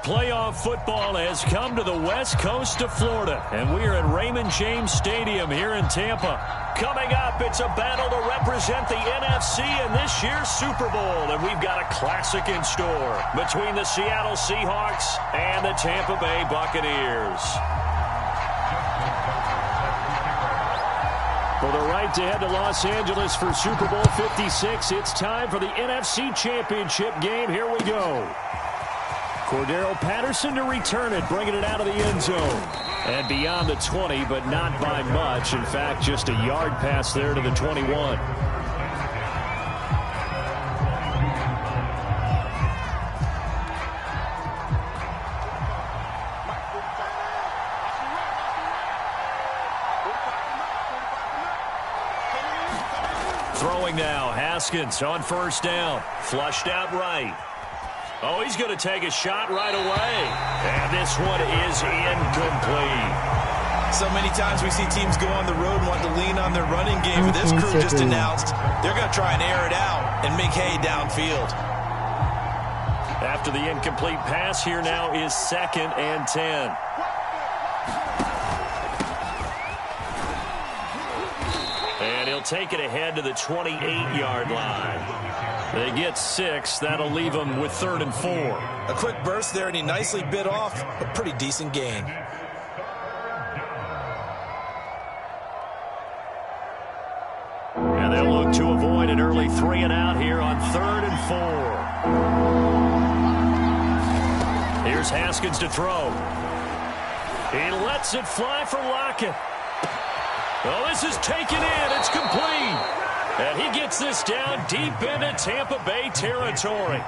Playoff football has come to the west coast of Florida, and we are at Raymond James Stadium here in Tampa. Coming up, it's a battle to represent the NFC in this year's Super Bowl, and we've got a classic in store between the Seattle Seahawks and the Tampa Bay Buccaneers. For the right to head to Los Angeles for Super Bowl 56, it's time for the NFC Championship game. Here we go. Cordero Patterson to return it, bringing it out of the end zone. And beyond the 20, but not by much. In fact, just a yard pass there to the 21. Throwing now, Haskins on first down. Flushed out right. Oh, he's going to take a shot right away. And this one is incomplete. So many times we see teams go on the road and want to lean on their running game. But this crew just announced they're going to try and air it out and make hay downfield. After the incomplete pass, here now is 2nd and 10. And he'll take it ahead to the 28-yard line. They get 6. That'll leave them with 3rd and 4. A quick burst there, and he nicely bit off a pretty decent gain. And they'll look to avoid an early 3 and out here on 3rd and 4. Here's Haskins to throw. He lets it fly for Lockett. Well, this is taken in. It's complete. And he gets this down deep into Tampa Bay territory.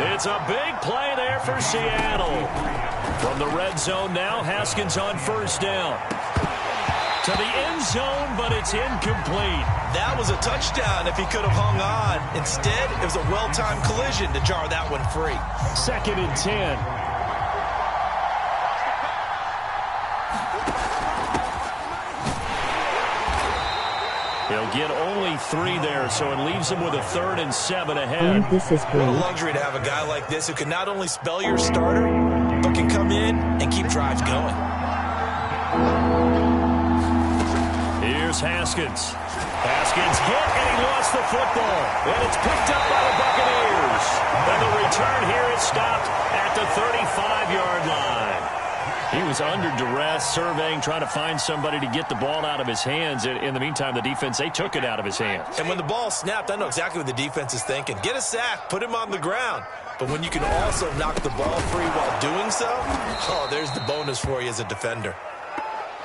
It's a big play there for Seattle. From the red zone now, Haskins on first down. To the end zone, but it's incomplete. That was a touchdown if he could have hung on. Instead, it was a well-timed collision to jar that one free. 2nd and 10. He'll get only 3 there, so it leaves him with a 3rd and 7 ahead. This is what a luxury to have a guy like this who can not only spell your starter, but can come in and keep drives going. Here's Haskins. Haskins hit, and he lost the football. And it's picked up by the Buccaneers. And the return here is stopped at the 35-yard line. He was under duress, surveying, trying to find somebody to get the ball out of his hands. In the meantime, the defense, they took it out of his hands. And when the ball snapped, I know exactly what the defense is thinking. Get a sack, put him on the ground. But when you can also knock the ball free while doing so, oh, there's the bonus for you as a defender.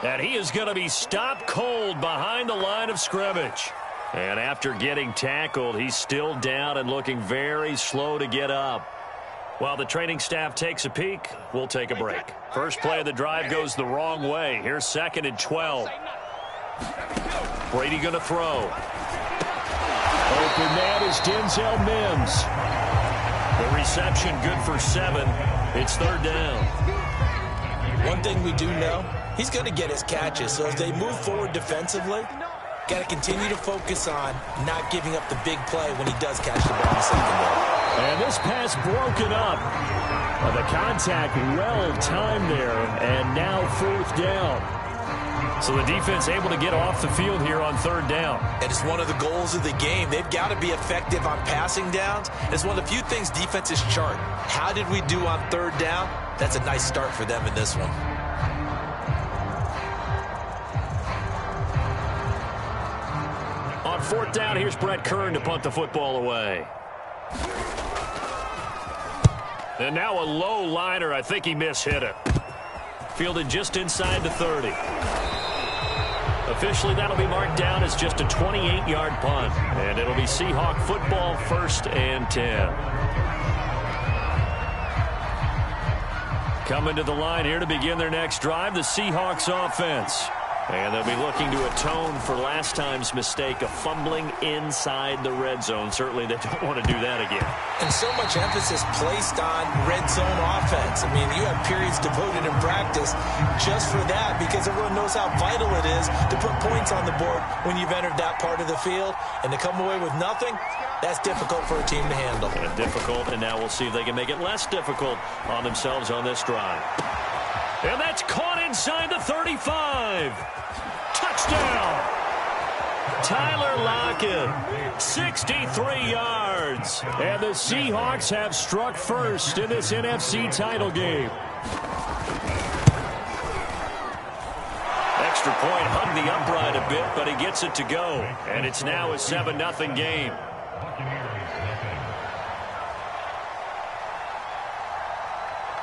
And he is going to be stopped cold behind the line of scrimmage. And after getting tackled, he's still down and looking very slow to get up. While the training staff takes a peek, we'll take a break. First play of the drive goes the wrong way. Here's 2nd and 12. Brady going to throw. Open man is Denzel Mims. The reception good for 7. It's 3rd down. One thing we do know, he's going to get his catches. So as they move forward defensively, got to continue to focus on not giving up the big play when he does catch the ball in the secondary. And this pass broken up. The contact well timed there, and now 4th down. So the defense able to get off the field here on 3rd down. And it's one of the goals of the game. They've got to be effective on passing downs. It's one of the few things defenses chart. How did we do on 3rd down? That's a nice start for them in this one. On 4th down, here's Brett Kern to punt the football away. And now a low liner. I think he mishit it. Fielded just inside the 30. Officially, that'll be marked down as just a 28-yard punt. And it'll be Seahawk football, 1st and 10. Coming to the line here to begin their next drive, the Seahawks offense. And they'll be looking to atone for last time's mistake of fumbling inside the red zone. Certainly they don't want to do that again. And so much emphasis placed on red zone offense. I mean, you have periods devoted in practice just for that because everyone knows how vital it is to put points on the board when you've entered that part of the field. And to come away with nothing, That's difficult for a team to handle. And difficult, and now we'll see if they can make it less difficult on themselves on this drive. And that's caught inside the 35. Touchdown! Tyler Lockett, 63 yards. And the Seahawks have struck first in this NFC title game. Extra point hung the upright a bit, but he gets it to go. And it's now a 7-0 game.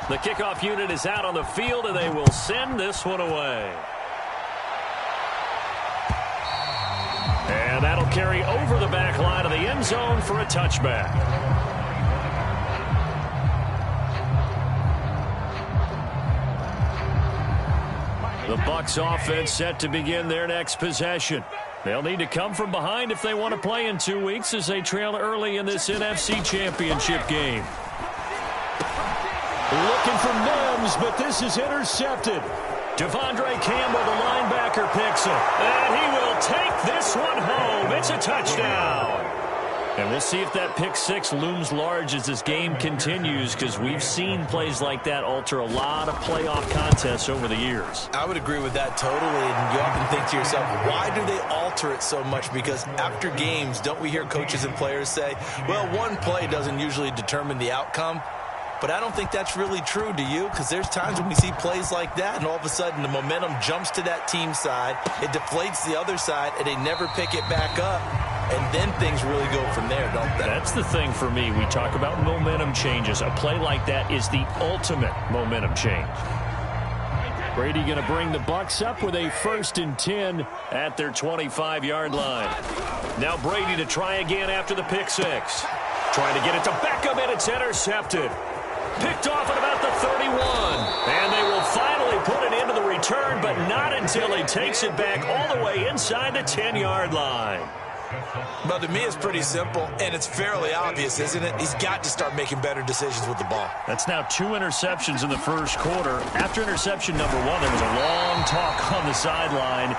The kickoff unit is out on the field, and they will send this one away. And that'll carry over the back line of the end zone for a touchback. The Bucs offense set to begin their next possession. They'll need to come from behind if they want to play in 2 weeks as they trail early in this NFC Championship game. Looking for Mims, but this is intercepted. Devondre Campbell, the linebacker, picks it. And he will take this one home. It's a touchdown. And we'll see if that pick six looms large as this game continues, because we've seen plays like that alter a lot of playoff contests over the years. I would agree with that totally. And you often think to yourself, why do they alter it so much? Because after games, don't we hear coaches and players say, well, one play doesn't usually determine the outcome? But I don't think that's really true, do you? Because there's times when we see plays like that, and all of a sudden the momentum jumps to that team side, it deflates the other side, and they never pick it back up. And then things really go from there, don't they? That's the thing for me. We talk about momentum changes. A play like that is the ultimate momentum change. Brady going to bring the Bucs up with a 1st and 10 at their 25-yard line. Now Brady to try again after the pick six. Trying to get it to Beckham, and it's intercepted. Picked off at about the 31. And they will finally put it into the return, but not until he takes it back all the way inside the 10-yard line. But to me, it's pretty simple, and it's fairly obvious, isn't it? He's got to start making better decisions with the ball. That's now 2 interceptions in the first quarter. After interception number 1, there was a long talk on the sideline,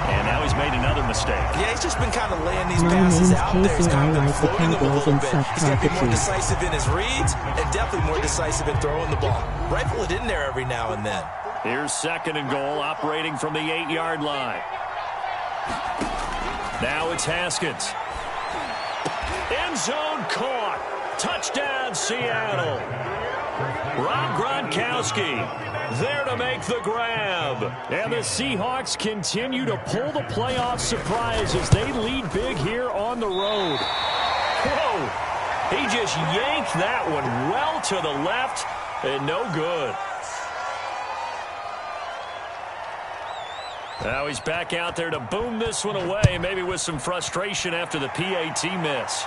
and now he's made another mistake. Yeah, he's just been kind of laying these passes out there. He's kind of floating them a little bit. He's got to be more decisive in his reads and definitely more decisive in throwing the ball. Rifle it in there every now and then. Here's 2nd and goal, operating from the 8-yard line. Now it's Haskins. End zone caught. Touchdown, Seattle. Rob Gronkowski there to make the grab. And the Seahawks continue to pull the playoff surprise as they lead big here on the road. Whoa. He just yanked that one well to the left, and no good. Now he's back out there to boom this one away, maybe with some frustration after the PAT miss.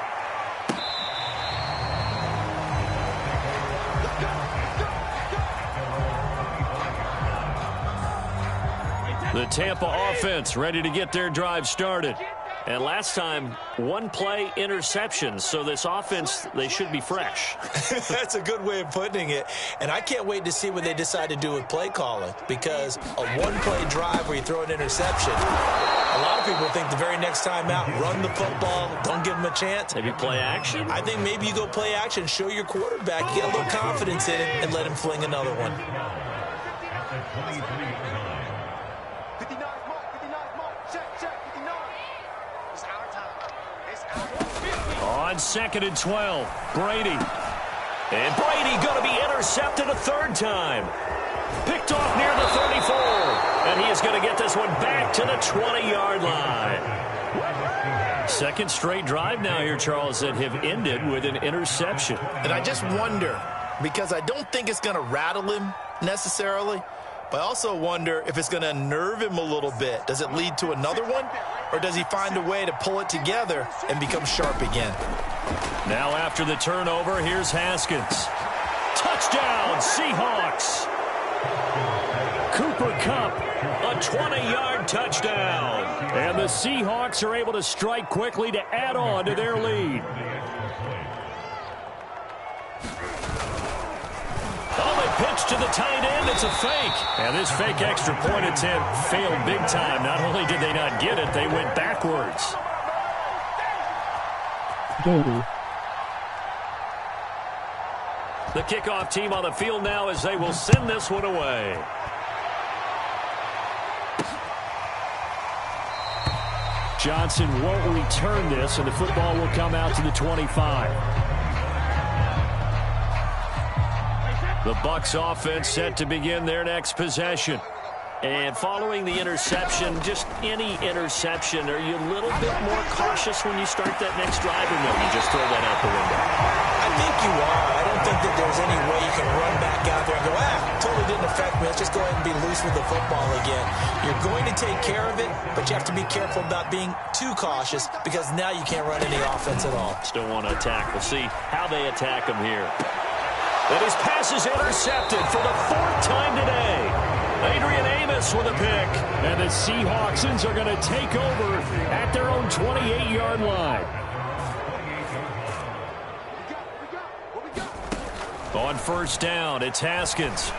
The Tampa offense ready to get their drive started. And last time, 1 play interception. So this offense, they should be fresh. That's a good way of putting it. And I can't wait to see what they decide to do with play calling. Because a 1-play drive where you throw an interception, a lot of people think the very next time out, run the football, don't give them a chance. Maybe play action? I think maybe you go play action, show your quarterback, get a little confidence in it, and let him fling another one. On 2nd and 12, Brady. And Brady going to be intercepted a 3rd time. Picked off near the 34. And he is going to get this one back to the 20-yard line. 2nd straight drive now here, Charles, that have ended with an interception. And I just wonder, because I don't think it's going to rattle him necessarily, but I also wonder if it's going to unnerve him a little bit. Does it lead to another one? Or does he find a way to pull it together and become sharp again? Now after the turnover, here's Haskins. Touchdown, Seahawks. Cooper Kupp, a 20-yard touchdown. And the Seahawks are able to strike quickly to add on to their lead. Pitch to the tight end. It's a fake. And this fake extra point attempt failed big time. Not only did they not get it, they went backwards. Gady. The kickoff team on the field now as they will send this one away. Johnson won't return this, and the football will come out to the 25. The Bucs offense set to begin their next possession. And following the interception, just any interception, are you a little bit more cautious when you start that next drive, or no, you just throw that out the window? I think you are. I don't think that there's any way you can run back out there and go, totally didn't affect me. Let's just go ahead and be loose with the football again. You're going to take care of it, but you have to be careful about being too cautious because now you can't run any offense at all. Still want to attack. We'll see how they attack him here. And his pass is intercepted for the 4th time today. Adrian Amos with a pick. And the Seahawks are going to take over at their own 28-yard line. On first down, it's Haskins.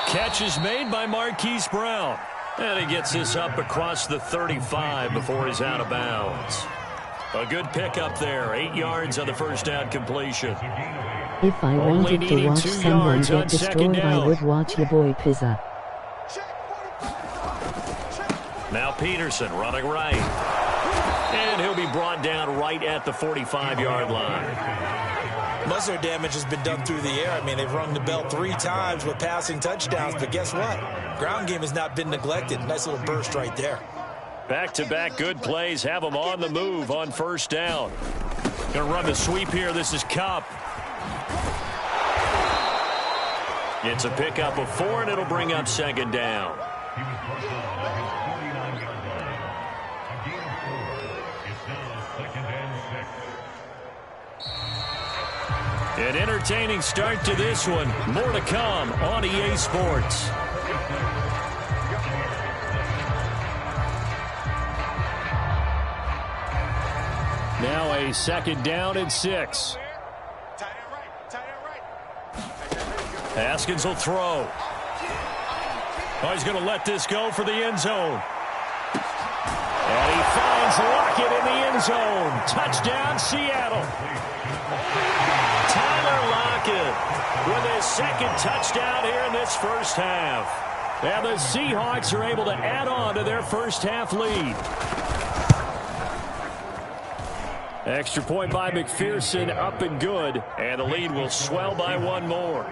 Catch is made by Marquise Brown. And he gets this up across the 35 before he's out of bounds. A good pickup there. 8 yards on the first down completion. If I wanted to watch someone get destroyed, I would watch your boy Pizza. Now Peterson running right. And he'll be brought down right at the 45-yard line. Most of their damage has been done through the air. I mean, they've rung the bell 3 times with passing touchdowns, but guess what? Ground game has not been neglected. Nice little burst right there. Back-to-back good plays have them on the move on first down. Going to run the sweep here. This is Kupp. It's a pickup of 4, and it'll bring up second down. An entertaining start to this one. More to come on EA Sports. Now a second down and 6. Haskins will throw. Oh, he's going to let this go for the end zone. And he finds Lockett in the end zone. Touchdown, Seattle. Tyler Lockett with his second touchdown here in this first half. And the Seahawks are able to add on to their first half lead. Extra point by McPherson, up and good. And the lead will swell by 1 more.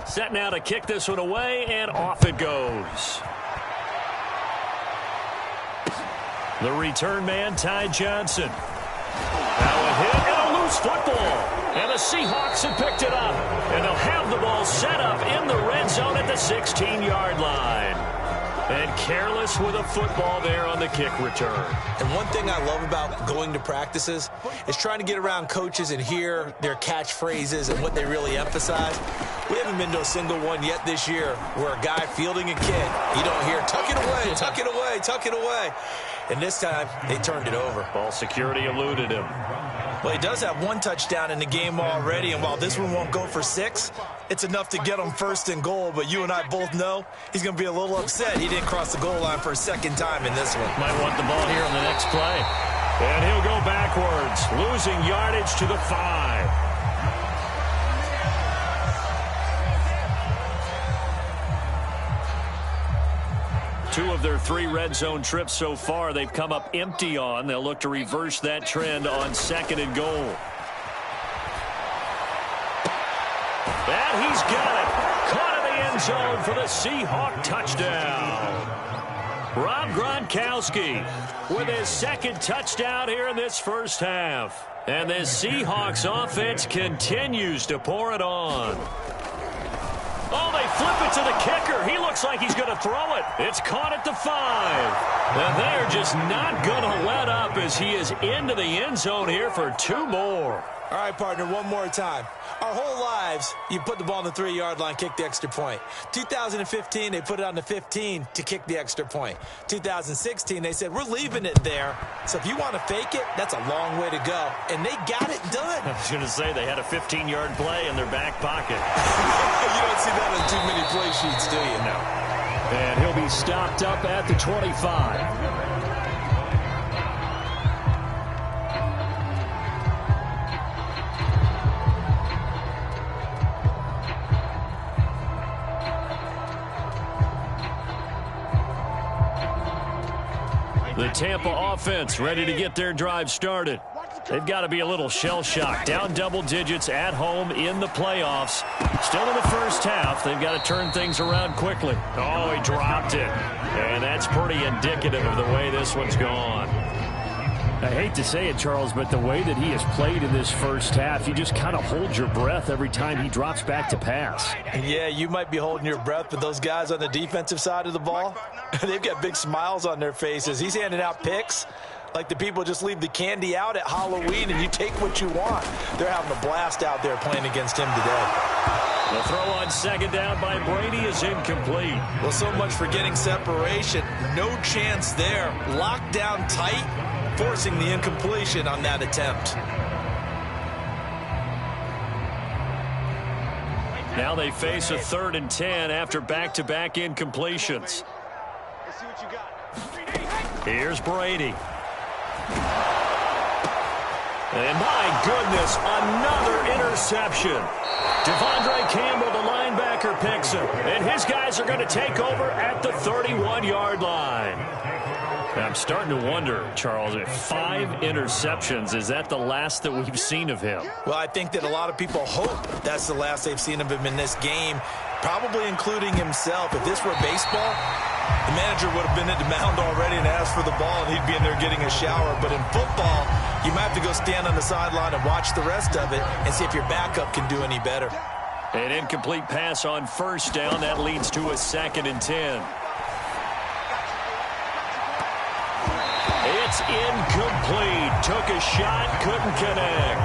Set now to kick this one away, and off it goes. The return man, Ty Johnson. Now a hit and a loose football. And the Seahawks have picked it up. And they'll have the ball set up in the red zone at the 16-yard line. And careless with a football there on the kick return. And one thing I love about going to practices is trying to get around coaches and hear their catchphrases and what they really emphasize. We haven't been to a single one yet this year where a guy fielding a kick, you don't hear, tuck it away, tuck it away, tuck it away. And this time, they turned it over. Ball security eluded him. Well, he does have 1 touchdown in the game already, and while this one won't go for 6, it's enough to get him first and goal. But you and I both know he's going to be a little upset he didn't cross the goal line for a second time in this one. Might want the ball here on the next play. And he'll go backwards, losing yardage to the 5. Two of their 3 red zone trips so far, they've come up empty on. They'll look to reverse that trend on 2nd and goal. And he's got it. Caught in the end zone for the Seahawk touchdown. Rob Gronkowski with his 2nd touchdown here in this first half. And this Seahawks offense continues to pour it on. Oh, they flip it to the kicker. He looks like he's going to throw it. It's caught at the 5. And they're just not going to let up as he is into the end zone here for 2 more. All right, partner, one more time. Our whole lives, you put the ball on the 3-yard line, kick the extra point. 2015, they put it on the 15 to kick the extra point. 2016, they said, we're leaving it there. So if you want to fake it, that's a long way to go. And they got it done. I was going to say, they had a 15-yard play in their back pocket. You don't see that on too many play sheets, do you? No. And he'll be stopped up at the 25. The Tampa offense ready to get their drive started. They've got to be a little shell-shocked. Down double digits at home in the playoffs. Still in the first half. They've got to turn things around quickly. Oh, he dropped it. And that's pretty indicative of the way this one's gone. I hate to say it, Charles, but the way that he has played in this first half, you just kind of hold your breath every time he drops back to pass. Yeah, you might be holding your breath, but those guys on the defensive side of the ball, they've got big smiles on their faces. He's handing out picks like the people just leave the candy out at Halloween and you take what you want. They're having a blast out there playing against him today. The throw on second down by Brady is incomplete. Well, so much for getting separation. No chance there. Locked down tight, forcing the incompletion on that attempt. Now they face a 3rd and 10 after back-to-back incompletions. Let's see what you got. Here's Brady. And my goodness, another interception. Devondre Campbell, the linebacker, picks him. And his guys are going to take over at the 31-yard line. I'm starting to wonder, Charles, if 5 interceptions, is that the last that we've seen of him? Well, I think that a lot of people hope that's the last they've seen of him in this game, probably including himself. If this were baseball, the manager would have been at the mound already and asked for the ball, and he'd be in there getting a shower. But in football, you might have to go stand on the sideline and watch the rest of it and see if your backup can do any better. An incomplete pass on first down. That leads to a 2nd and 10. It's incomplete. Took a shot, couldn't connect.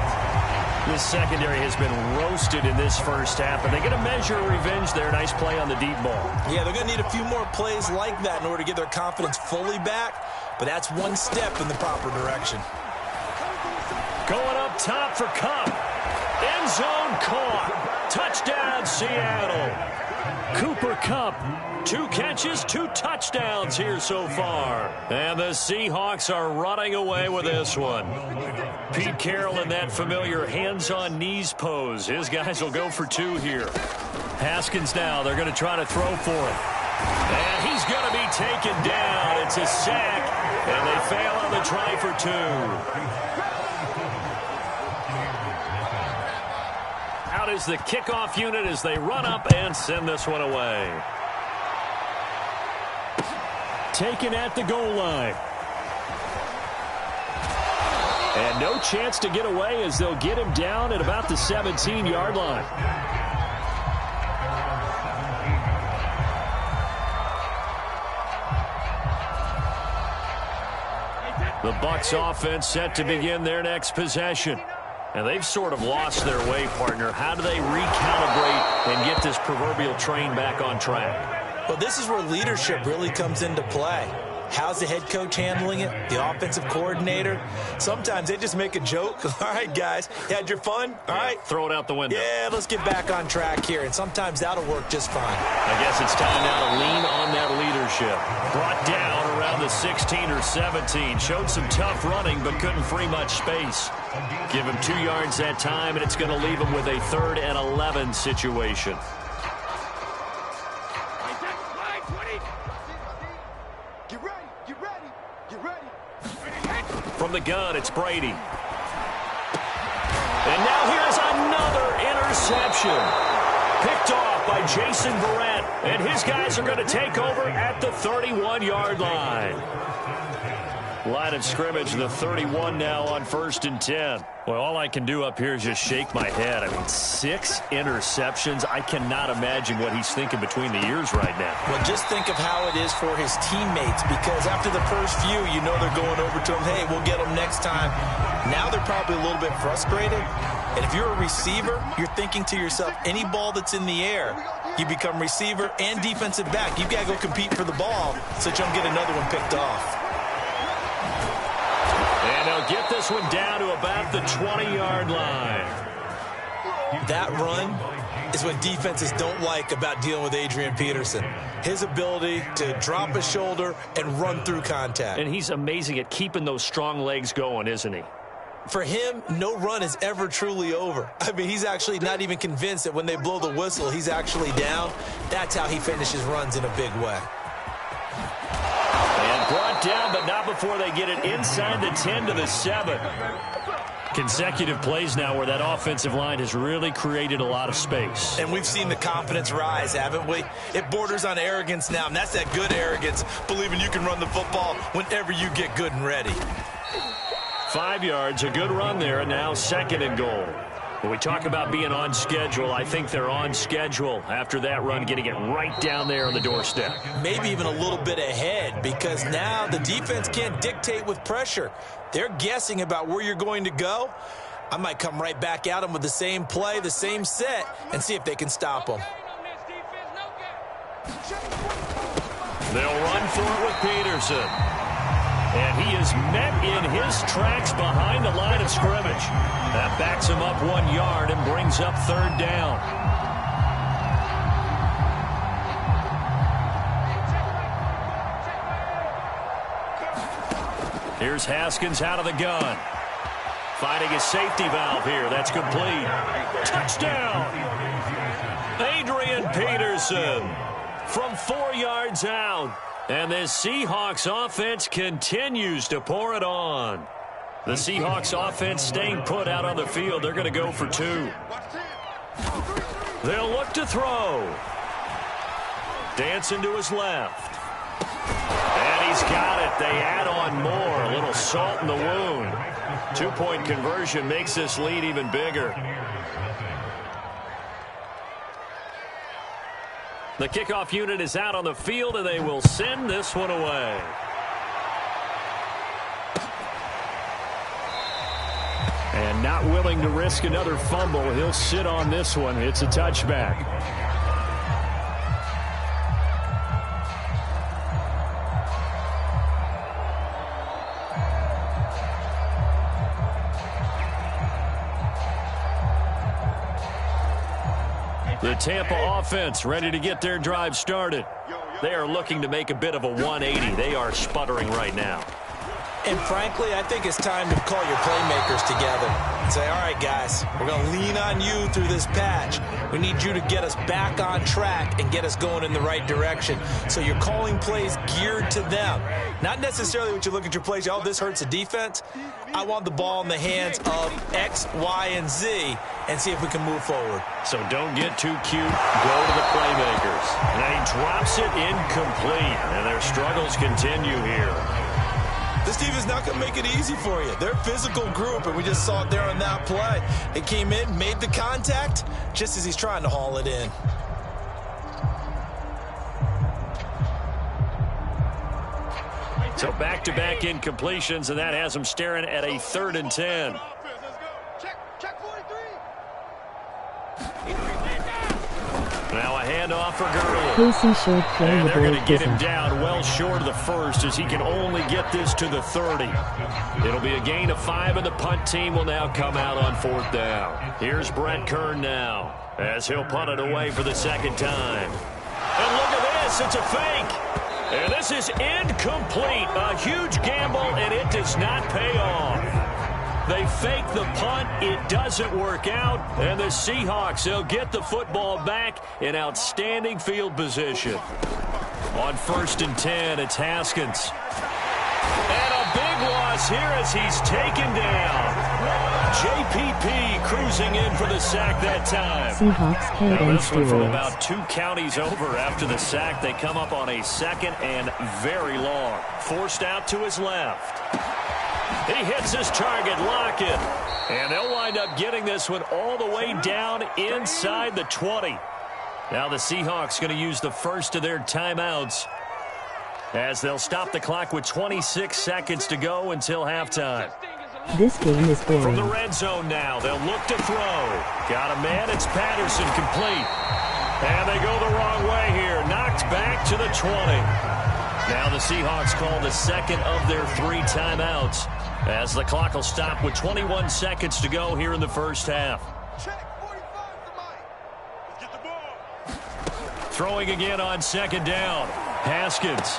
The secondary has been roasted in this first half, and they get a measure of revenge there. Nice play on the deep ball. Yeah, they're going to need a few more plays like that in order to get their confidence fully back, but that's one step in the proper direction. Going up top for Kupp. End zone caught. Touchdown, Seattle. Cooper Kupp, 2 catches, 2 touchdowns here so far. And the Seahawks are running away with this one. Pete Carroll in that familiar hands-on-knees pose. His guys will go for 2 here. Haskins now, they're going to try to throw for him. And he's going to be taken down. It's a sack, and they fail on the try for 2. Out is the kickoff unit as they run up and send this one away. Taken at the goal line. And no chance to get away as they'll get him down at about the 17-yard line. The Bucs offense set to begin their next possession. And they've sort of lost their way, partner. How do they recalibrate and get this proverbial train back on track? Well, this is where leadership really comes into play. How's the head coach handling it? The offensive coordinator? Sometimes they just make a joke. All right, guys, you had your fun? All right. Throw it out the window. Yeah, let's get back on track here. And sometimes that'll work just fine. I guess it's time now to lean on that leadership. Brought down around the 16 or 17. Showed some tough running, but couldn't free much space. Give him 2 yards that time, and it's going to leave him with a 3rd and 11 situation. From the gun, it's Brady. And now here's another interception. Picked off by Jason Verrett, and his guys are going to take over at the 31-yard line. Line of scrimmage, the 31 now on 1st and 10. Well, all I can do up here is just shake my head. I mean, 6 interceptions. I cannot imagine what he's thinking between the ears right now. Well, just think of how it is for his teammates, because after the first few, you know they're going over to him, hey, we'll get them next time. Now they're probably a little bit frustrated. And if you're a receiver, you're thinking to yourself, any ball that's in the air, you become receiver and defensive back. You've got to go compete for the ball so that you don't get another one picked off. And they'll get this one down to about the 20-yard line. That run is what defenses don't like about dealing with Adrian Peterson. His ability to drop his shoulder and run through contact. And he's amazing at keeping those strong legs going, isn't he? For him, no run is ever truly over. I mean, he's actually not even convinced that when they blow the whistle, he's actually down. That's how he finishes runs in a big way. And brought down, but not before they get it inside the 10 to the 7. Consecutive plays now where that offensive line has really created a lot of space. And we've seen the confidence rise, haven't we? It borders on arrogance now, and that's that good arrogance, believing you can run the football whenever you get good and ready. 5 yards, a good run there, and now 2nd and goal. When we talk about being on schedule, I think they're on schedule after that run, getting it right down there on the doorstep. Maybe even a little bit ahead, because now the defense can't dictate with pressure. They're guessing about where you're going to go. I might come right back at them with the same play, the same set, and see if they can stop them. They'll run for it with Peterson. And he is met in his tracks behind the line of scrimmage. That backs him up 1 yard and brings up 3rd down. Here's Haskins out of the gun. Finding a safety valve here. That's complete. Touchdown! Adrian Peterson from 4 yards out. And this Seahawks offense continues to pour it on. The Seahawks offense staying put out on the field. They're going to go for 2. They'll look to throw. Dancing to his left. And he's got it. They add on more. A little salt in the wound. 2-point conversion makes this lead even bigger. The kickoff unit is out on the field, and they will send this one away. And not willing to risk another fumble, he'll sit on this one. It's a touchback. The Tampa offense ready to get their drive started. They are looking to make a bit of a 180. They are sputtering right now. And frankly, I think it's time to call your playmakers together and say, all right, guys, we're going to lean on you through this patch. We need you to get us back on track and get us going in the right direction. So you're calling plays geared to them. Not necessarily what you look at your plays, oh, this hurts the defense. I want the ball in the hands of X, Y, and Z and see if we can move forward. So don't get too cute. Go to the playmakers. And he drops it incomplete. And their struggles continue here. This team is not going to make it easy for you. They're a physical group, and we just saw it there on that play. They came in, made the contact, just as he's trying to haul it in. So back-to-back incompletions, and that has them staring at a 3rd and 10. Now a handoff for Gurley. And they're going to get him down well short of the first as he can only get this to the 30. It'll be a gain of 5, and the punt team will now come out on 4th down. Here's Brett Kern now as he'll punt it away for the 2nd time. And look at this. It's a fake. And this is incomplete. A huge gamble, and it does not pay off. They fake the punt. It doesn't work out. And the Seahawks, they'll get the football back in outstanding field position. On 1st and 10, it's Haskins. And a big loss here as he's taken down. JPP cruising in for the sack that time. Seahawks Now this one from about 2 counties over after the sack. They come up on a 2nd and very long. Forced out to his left. He hits his target, Lockett. And they'll wind up getting this one all the way down inside the 20. Now the Seahawks going to use the first of their timeouts as they'll stop the clock with 26 seconds to go until halftime. This game is boring. From the red zone now, they'll look to throw. Got a man, it's Patterson, complete. And they go the wrong way here. Knocked back to the 20. Now the Seahawks call the second of their 3 timeouts as the clock will stop with 21 seconds to go here in the first half. Throwing again on second down. Haskins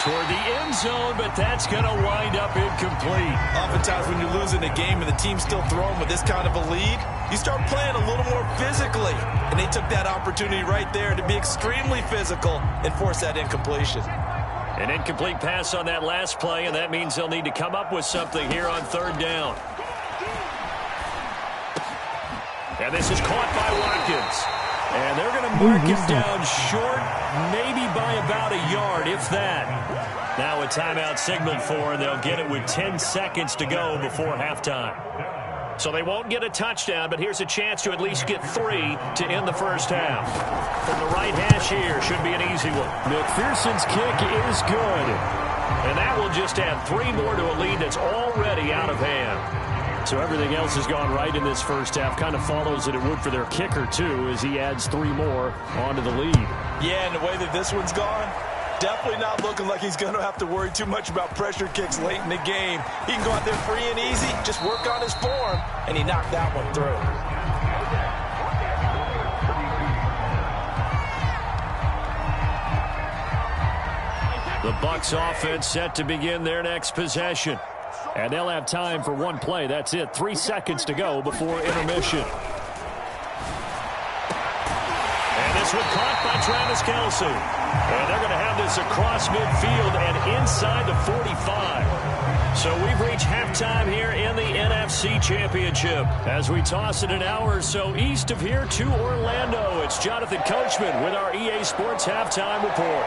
toward the end zone, but that's going to wind up incomplete. Oftentimes when you're losing a game and the team's still throwing with this kind of a lead, you start playing a little more physically. And they took that opportunity right there to be extremely physical and force that incompletion. An incomplete pass on that last play, and that means they'll need to come up with something here on third down. And this is caught by Watkins. And they're going to mark him down short, maybe by about a yard, if that. Now a timeout signaled for, and they'll get it with 10 seconds to go before halftime. So they won't get a touchdown, but here's a chance to at least get 3 to end the first half. From the right hash here, should be an easy one. McPherson's kick is good. And that will just add 3 more to a lead that's already out of hand. So everything else has gone right in this first half. Kind of follows that it would for their kicker, too, as he adds 3 more onto the lead. Yeah, and the way that this one's gone, definitely not looking like he's going to have to worry too much about pressure kicks late in the game. He can go out there free and easy, just work on his form, and he knocked that one through. The Bucs offense set to begin their next possession. And they'll have time for one play. That's it. 3 seconds to go before intermission. And this one caught by Travis Kelce. And they're going to have this across midfield and inside the 45. So we've reached halftime here in the NFC Championship. As we toss it an hour or so east of here to Orlando, it's Jonathan Coachman with our EA Sports Halftime Report.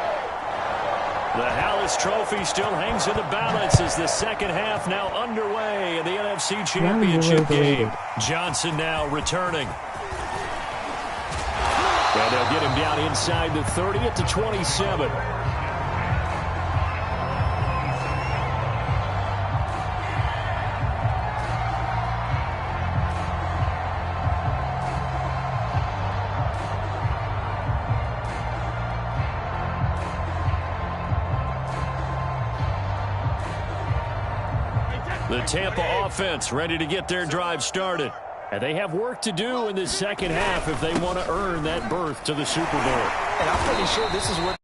The Hallis Trophy still hangs in the balance as the second half now underway in the NFC Championship game. Johnson now returning. And they'll get him down inside the 30 at the 27. The Tampa offense ready to get their drive started. And they have work to do in this second half if they want to earn that berth to the Super Bowl. And I'm pretty sure this is what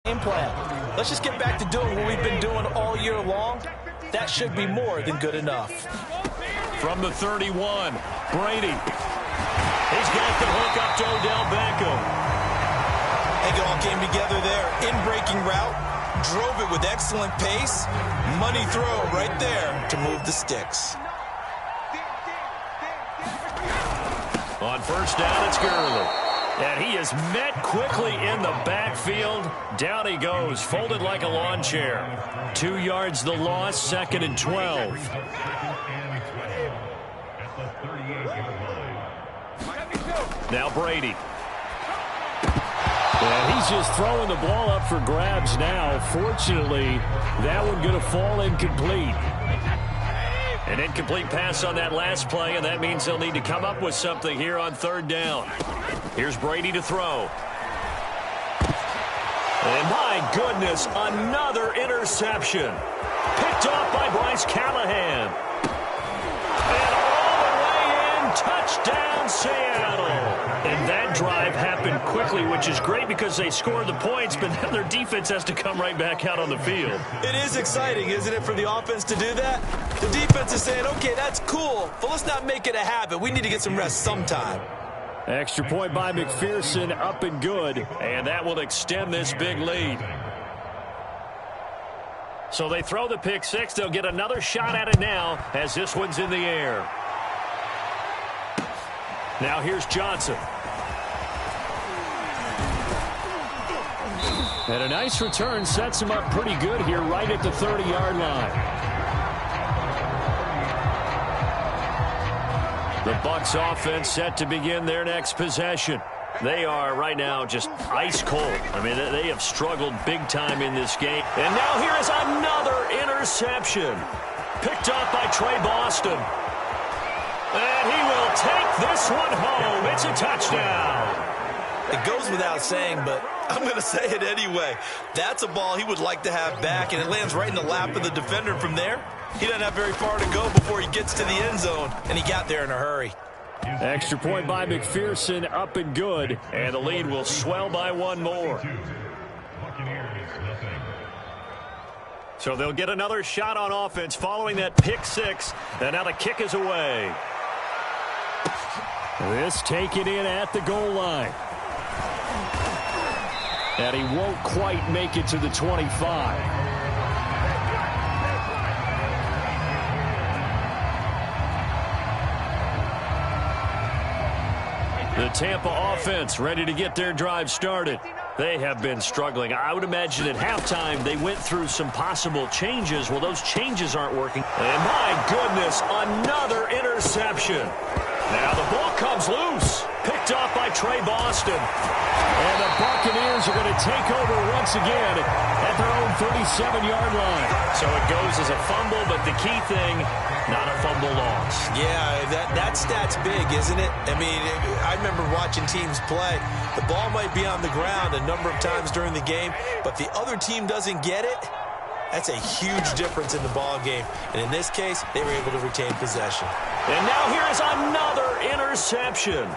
game plan. Let's just get back to doing what we've been doing all year long. That should be more than good enough. From the 31, Brady. He's got the hook up to Odell Beckham. They all came together there. In-breaking route. Drove it with excellent pace. Money throw right there to move the sticks. On first down, it's Gurley. And he is met quickly in the backfield. Down he goes, folded like a lawn chair. 2 yards the loss, second and 12. Now Brady. And he's just throwing the ball up for grabs now. Fortunately, that one going to fall incomplete. An incomplete pass on that last play, and that means they'll need to come up with something here on third down. Here's Brady to throw. And my goodness, another interception. Picked off by Bryce Callahan. And all the way in, touchdown Seattle. And that drive happened quickly, which is great because they scored the points, but then their defense has to come right back out on the field. It is exciting, isn't it, for the offense to do that? The defense is saying, okay, that's cool, but let's not make it a habit. We need to get some rest sometime. Extra point by McPherson, up and good, and that will extend this big lead. So they throw the pick six. They'll get another shot at it now as this one's in the air. Now here's Johnson. And a nice return sets him up pretty good here right at the 30-yard line. The Bucs offense set to begin their next possession. They are right now just ice cold. I mean, they have struggled big time in this game. And now here is another interception. Picked up by Trey Boston. And he will take this one home. It's a touchdown. It goes without saying, but I'm going to say it anyway. That's a ball he would like to have back, and it lands right in the lap of the defender from there. He doesn't have very far to go before he gets to the end zone, and he got there in a hurry. Extra point by McPherson, up and good, and the lead will swell by one more. So they'll get another shot on offense following that pick six, and now the kick is away. This taken in at the goal line. And he won't quite make it to the 25. The Tampa offense ready to get their drive started. They have been struggling. I would imagine at halftime they went through some possible changes. Well, those changes aren't working. And my goodness, another interception. Now the ball comes loose. Picked off by Trey Boston. And the Buccaneers are going to take over once again at their own 37-yard line. So it goes as a fumble, but the key thing, not a fumble loss. Yeah, that stat's big, isn't it? I mean, I remember watching teams play. The ball might be on the ground a number of times during the game, but the other team doesn't get it. That's a huge difference in the ball game. And in this case, they were able to retain possession. And now here is another interception.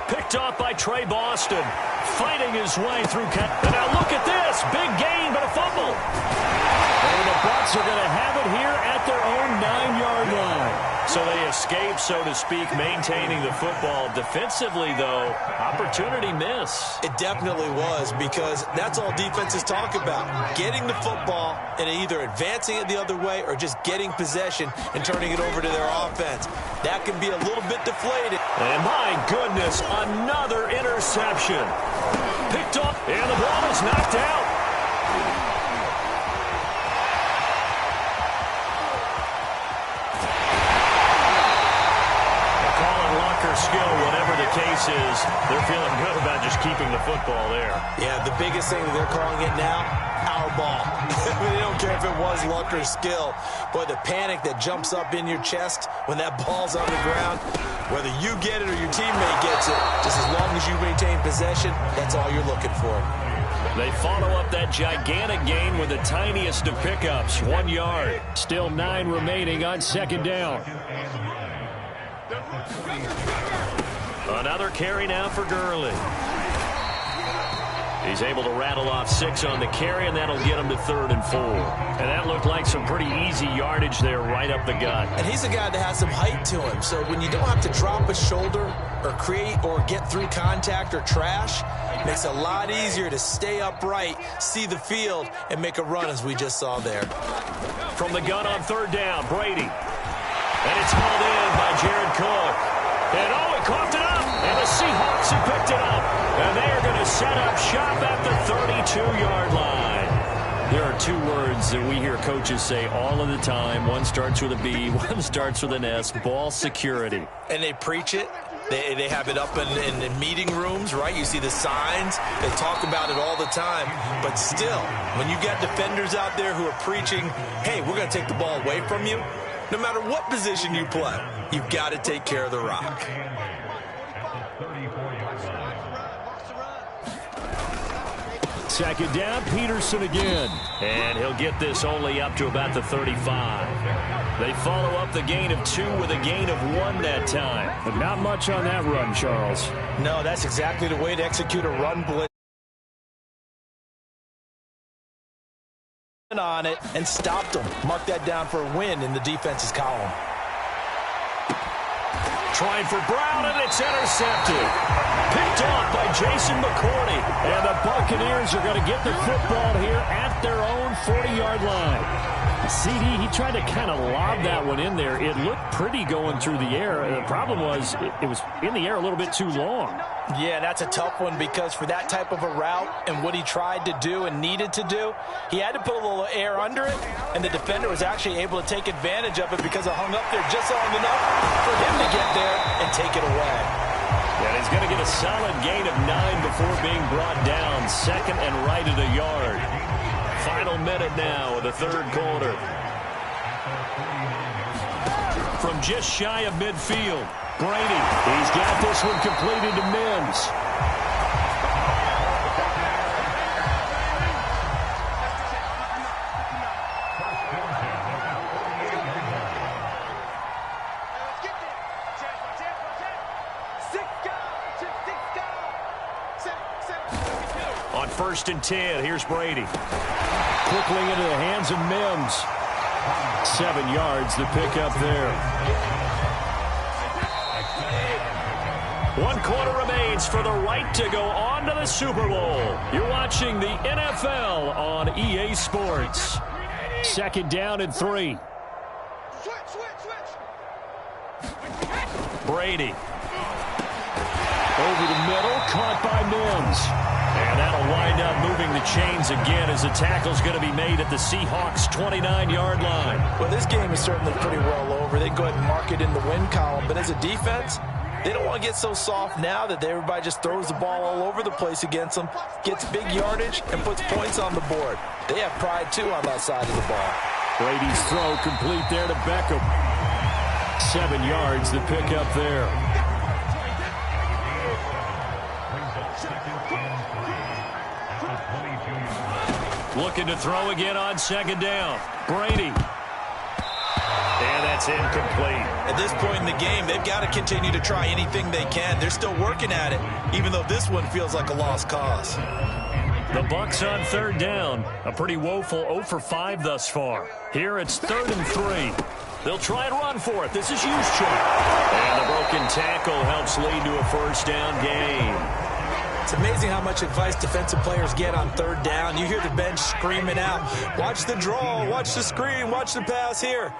Picked off by Trey Boston. Fighting his way through. And now look at this. Big gain, but a fumble. And the Bucs are going to have it here at their own 9-yard line. So they escape, so to speak, maintaining the football. Defensively, though, opportunity miss. It definitely was, because that's all defenses talk about. Getting the football and either advancing it the other way or just getting possession and turning it over to their offense. That can be a little bit deflated. And my goodness, another interception. Picked up, and the ball is knocked out. Skill, whatever the case is, they're feeling good about just keeping the football there. Yeah, the biggest thing that they're calling it now, our ball. They don't care if it was luck or skill. Boy, the panic that jumps up in your chest when that ball's on the ground, whether you get it or your teammate gets it, just as long as you maintain possession, that's all you're looking for. They follow up that gigantic gain with the tiniest of pickups, 1 yard. Still 9 remaining on second down. Another carry now for Gurley. He's able to rattle off 6 on the carry, and that'll get him to 3rd and 4. And that looked like some pretty easy yardage there right up the gut. And he's a guy that has some height to him, so when you don't have to drop a shoulder or create or get through contact or trash, it makes it a lot easier to stay upright, see the field, and make a run as we just saw there. From the gun on 3rd down, Brady. And it's hauled in by Jared Cook. And he coughed it up. And the Seahawks have picked it up. And they are going to set up shop at the 32-yard line. There are 2 words that we hear coaches say all of the time. One starts with a B, one starts with an S, ball security. And they preach it. They have it up in meeting rooms, right? You see the signs. They talk about it all the time. But still, when you got defenders out there who are preaching, hey, we're going to take the ball away from you, no matter what position you play, you've got to take care of the rock. Second down, Peterson again. And he'll get this only up to about the 35. They follow up the gain of 2 with a gain of 1 that time. But not much on that run, Charles. No, that's exactly the way to execute a run blitz. On it and stopped them. Mark that down for a win in the defense's column. Trying for Brown, and it's intercepted. Picked off by Jason McCourty. And the Buccaneers are going to get the football here at their own 40-yard line. CD, he tried to kind of lob that one in there. It looked pretty going through the air. The problem was it was in the air a little bit too long. Yeah, that's a tough one because for that type of a route and what he tried to do and needed to do, he had to put a little air under it, and the defender was actually able to take advantage of it because it hung up there just long enough for him to get there and take it away. And he's going to get a solid gain of 9 before being brought down. Second and right at a yard. Final minute now of the third quarter. From just shy of midfield, Brady. He's got this one completed to Mims. On 1st and 10, here's Brady. Quickly into the hands of Mims. 7 yards, the pickup there. 1 quarter remains for the right to go on to the Super Bowl. You're watching the NFL on EA Sports. 2nd down and 3. Brady. Over the middle, caught by Mims. And that'll wind up moving the chains again as the tackle's going to be made at the Seahawks' 29-yard line. Well, this game is certainly pretty well over. They can go ahead and mark it in the win column. But as a defense, they don't want to get so soft now that everybody just throws the ball all over the place against them, gets big yardage, and puts points on the board. They have pride, too, on that side of the ball. Brady's throw complete there to Beckham. 7 yards, the pickup there. Looking to throw again on 2nd down. Brady. And that's incomplete. At this point in the game, they've got to continue to try anything they can. They're still working at it, even though this one feels like a lost cause. The Bucs on 3rd down. A pretty woeful 0 for 5 thus far. Here it's 3rd and 3. They'll try and run for it. This is Juszczyk. And the broken tackle helps lead to a 1st down gain. It's amazing how much advice defensive players get on 3rd down. You hear the bench screaming out, watch the draw, watch the screen, watch the pass here.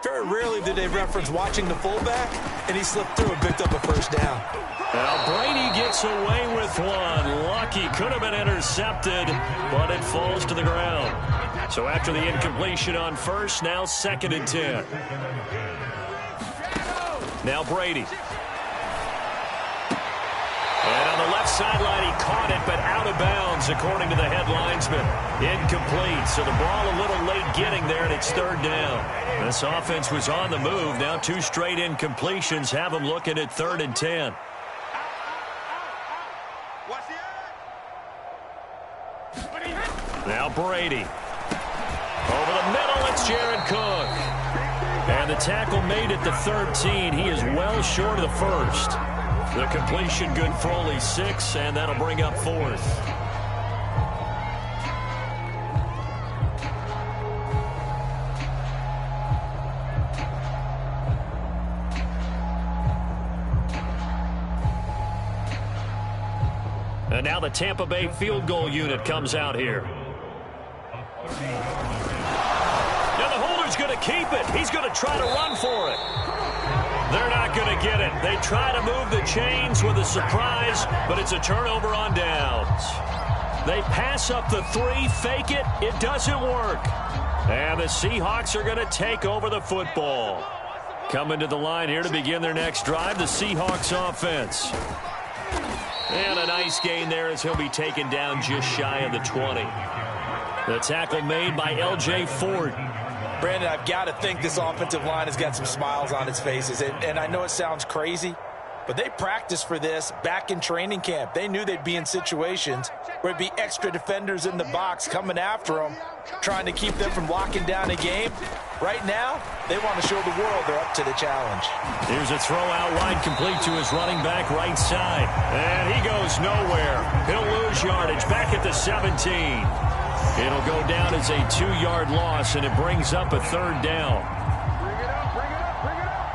Very rarely do they reference watching the fullback, and he slipped through and picked up a 1st down. Now Brady gets away with one. Lucky, could have been intercepted, but it falls to the ground. So after the incompletion on 1st, now 2nd and 10. Now Brady. And on the left sideline, he caught it, but out of bounds, according to the head linesman. Incomplete, so the ball a little late getting there, and it's 3rd down. This offense was on the move. Now 2 straight incompletions have them looking at 3rd and 10. Now Brady. Over the middle, it's Jared Cook. And the tackle made at the 13. He is well short of the 1st. The completion good for only 6, and that'll bring up 4th. And now the Tampa Bay field goal unit comes out here. Now the holder's going to keep it. He's going to try to run for it. They're not going to get it. They try to move the chains with a surprise, but it's a turnover on downs. They pass up the 3, fake it. It doesn't work. And the Seahawks are going to take over the football. Coming to the line here to begin their next drive, the Seahawks offense. And a nice gain there as he'll be taken down just shy of the 20. The tackle made by L.J. Ford. Brandon, I've got to think this offensive line has got some smiles on its faces. And I know it sounds crazy, but they practiced for this back in training camp. They knew they'd be in situations where it'd be extra defenders in the box coming after them, trying to keep them from locking down a game. Right now, they want to show the world they're up to the challenge. Here's a throw out wide, complete to his running back right side. And he goes nowhere. He'll lose yardage back at the 17. It'll go down as a 2-yard loss, and it brings up a 3rd down. Bring it up, bring it up, bring it up.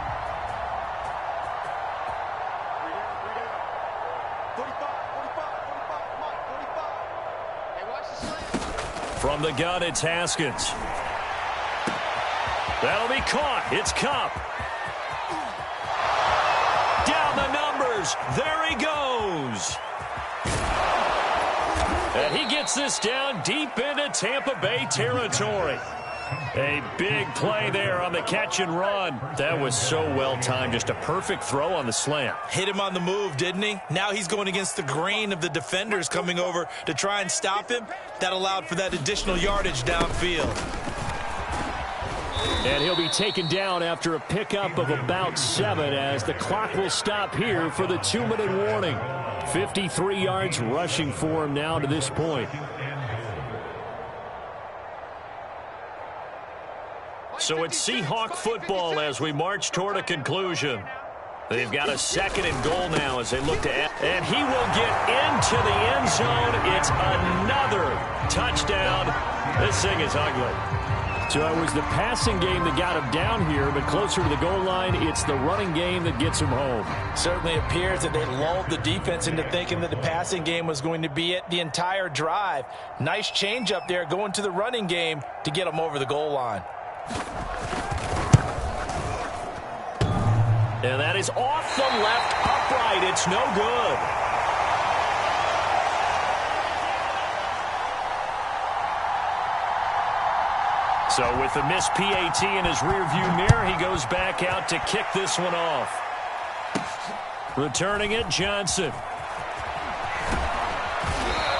45, come on, 45. Hey, watch the slant. From the gun, it's Haskins. That'll be caught. It's Cup. Down the numbers. There he goes. And he gets this down deep into Tampa Bay territory. A big play there on the catch and run. That was so well timed. Just a perfect throw on the slant. Hit him on the move, didn't he? Now he's going against the grain of the defenders coming over to try and stop him. That allowed for that additional yardage downfield. And he'll be taken down after a pickup of about 7 as the clock will stop here for the 2-minute warning. 53 yards rushing for him now to this point. So it's Seahawk football as we march toward a conclusion. They've got a 2nd and goal now as they look to add. And he will get into the end zone. It's another touchdown. This thing is ugly. So it was the passing game that got him down here, but closer to the goal line, it's the running game that gets him home. Certainly appears that they lulled the defense into thinking that the passing game was going to be it the entire drive. Nice change up there going to the running game to get him over the goal line. And that is off the left upright. It's no good. So with the missed PAT in his rearview mirror, he goes back out to kick this one off. Returning it, Johnson.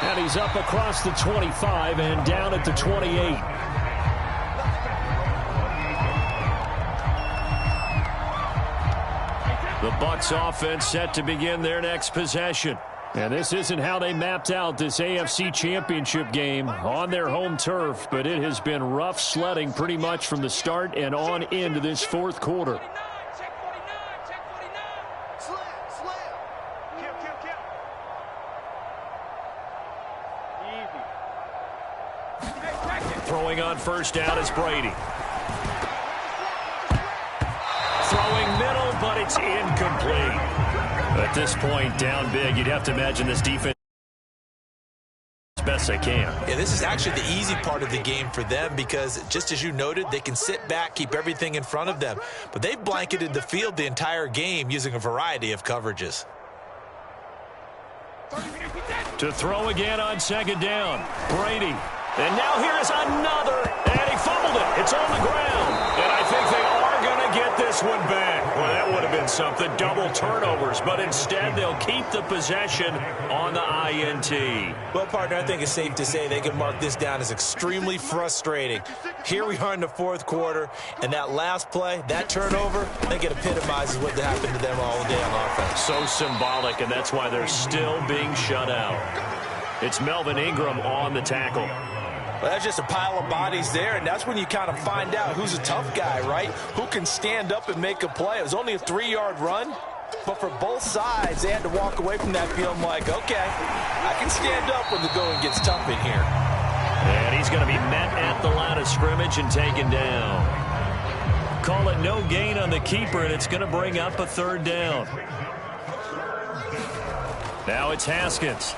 And he's up across the 25 and down at the 28. The Bucs offense set to begin their next possession. And this isn't how they mapped out this AFC Championship game on their home turf, but it has been rough sledding pretty much from the start and on into this 4th quarter. Throwing on first down is Brady. Throwing middle, but it's incomplete. At this point, down big, you'd have to imagine this defense as best they can. Yeah, this is actually the easy part of the game for them because, just as you noted, they can sit back, keep everything in front of them. But they've blanketed the field the entire game using a variety of coverages. To throw again on 2nd down, Brady. And now here's another, and he fumbled it. It's on the ground. And I think they are going to get this one back. Well, that would have been something, double turnovers. But instead, they'll keep the possession on the INT. Well, partner, I think it's safe to say they can mark this down as extremely frustrating. Here we are in the 4th quarter, and that last play, that turnover, I think it epitomizes what happened to them all day on offense. So symbolic, and that's why they're still being shut out. It's Melvin Ingram on the tackle. Well, that's just a pile of bodies there, and that's when you kind of find out who's a tough guy, right? Who can stand up and make a play. It was only a 3-yard run, but for both sides, they had to walk away from that feeling like, okay, I can stand up when the going gets tough in here. And he's going to be met at the line of scrimmage and taken down. Call it no gain on the keeper, and it's going to bring up a 3rd down. Now it's Haskins.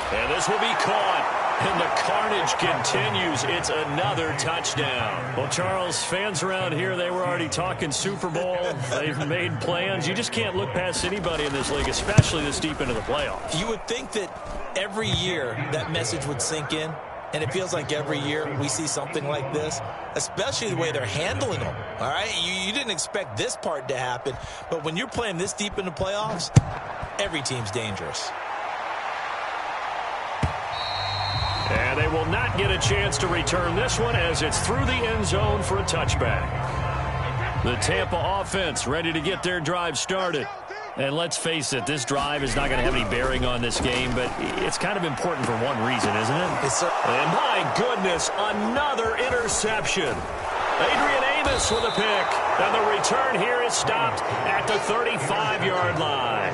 And this will be caught. And the carnage continues. It's another touchdown. Well, Charles, fans around here, they were already talking Super Bowl. They've made plans. You just can't look past anybody in this league, especially this deep into the playoffs. You would think that every year that message would sink in. And it feels like every year we see something like this, especially the way they're handling them. All right, you didn't expect this part to happen. But when you're playing this deep in the playoffs, every team's dangerous. And they will not get a chance to return this one as it's through the end zone for a touchback. The Tampa offense ready to get their drive started. And let's face it, this drive is not going to have any bearing on this game, but it's kind of important for one reason, isn't it? Yes, sir. And my goodness, another interception. Adrian Amos with a pick. And the return here is stopped at the 35-yard line.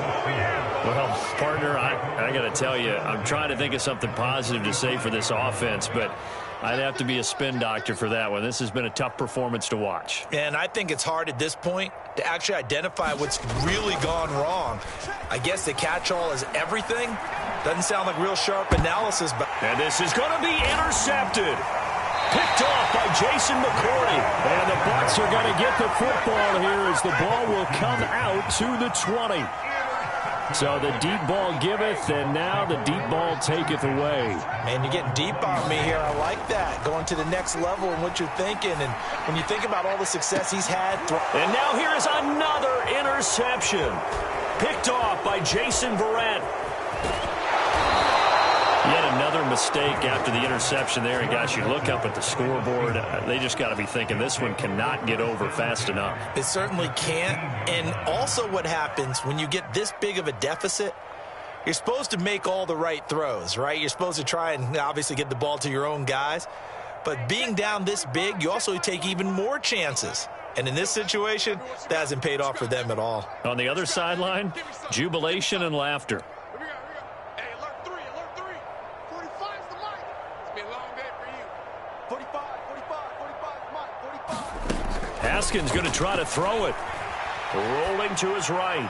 Well, partner, I got to tell you, I'm trying to think of something positive to say for this offense, but I'd have to be a spin doctor for that one. This has been a tough performance to watch. And I think it's hard at this point to actually identify what's really gone wrong. I guess the catch-all is everything. Doesn't sound like real sharp analysis. But and this is going to be intercepted. Picked off by Jason McCourty. And the Bucs are going to get the football here as the ball will come out to the 20. So the deep ball giveth, and now the deep ball taketh away. Man, you're getting deep on me here. I like that. Going to the next level in what you're thinking. And when you think about all the success he's had. And now here is another interception. Picked off by Jason Verrett. Yet another mistake after the interception there. And, guys, you look up at the scoreboard. They just got to be thinking this one cannot get over fast enough. It certainly can't. And also what happens when you get this big of a deficit, you're supposed to make all the right throws, right? You're supposed to try and obviously get the ball to your own guys. But being down this big, you also take even more chances. And in this situation, that hasn't paid off for them at all. On the other sideline, jubilation and laughter. Haskins going to try to throw it. Rolling to his right.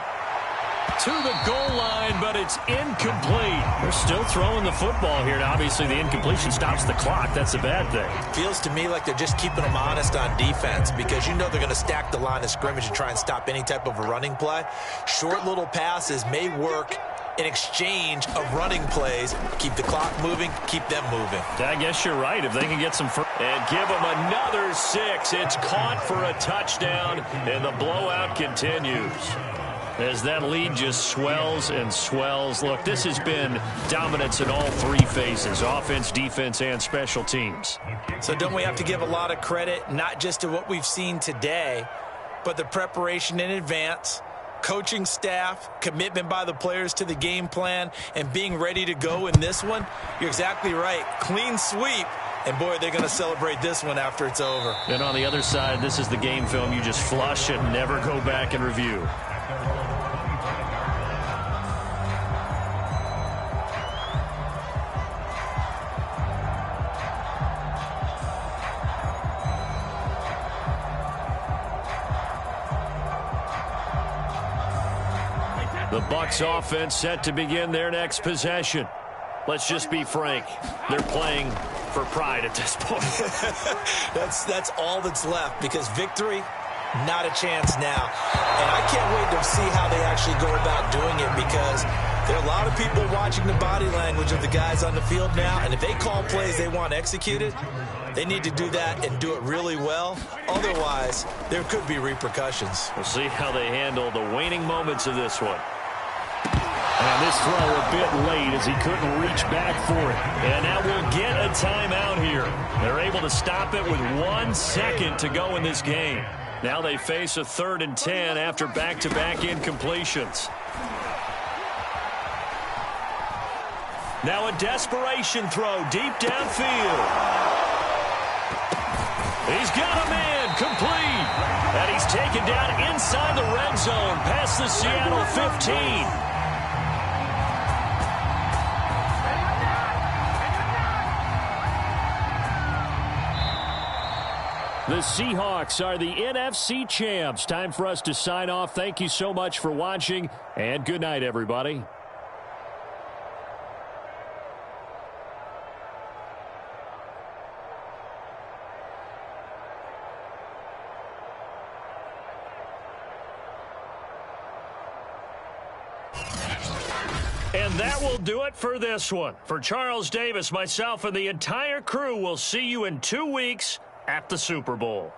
To the goal line, but it's incomplete. They're still throwing the football here. Now, obviously, the incompletion stops the clock. That's a bad thing. Feels to me like they're just keeping them honest on defense because you know they're going to stack the line of scrimmage and try and stop any type of a running play. Short little passes may work in exchange of running plays. Keep the clock moving, keep them moving. I guess you're right. If they can get some and give them another 6. It's caught for a touchdown, and the blowout continues. As that lead just swells and swells. Look, this has been dominance in all 3 phases, offense, defense, and special teams. So don't we have to give a lot of credit, not just to what we've seen today, but the preparation in advance, coaching staff, commitment by the players to the game plan, and being ready to go in this one? You're exactly right. Clean sweep. And, boy, they're going to celebrate this one after it's over. And on the other side, this is the game film you just flush and never go back and review. The Bucs offense set to begin their next possession. Let's just be frank. They're playing for pride at this point. That's all that's left because victory, not a chance now. And I can't wait to see how they actually go about doing it because there are a lot of people watching the body language of the guys on the field now. And if they call plays they want executed, they need to do that and do it really well. Otherwise, there could be repercussions. We'll see how they handle the waning moments of this one. And this throw a bit late as he couldn't reach back for it. And now we'll get a timeout here. They're able to stop it with 1 second to go in this game. Now they face a 3rd and 10 after back-to-back incompletions. Now a desperation throw deep downfield. He's got a man complete. And he's taken down inside the red zone past the Seattle 15. The Seahawks are the NFC champs. Time for us to sign off. Thank you so much for watching, and good night, everybody. And that will do it for this one. For Charles Davis, myself, and the entire crew, we'll see you in 2 weeks at the Super Bowl.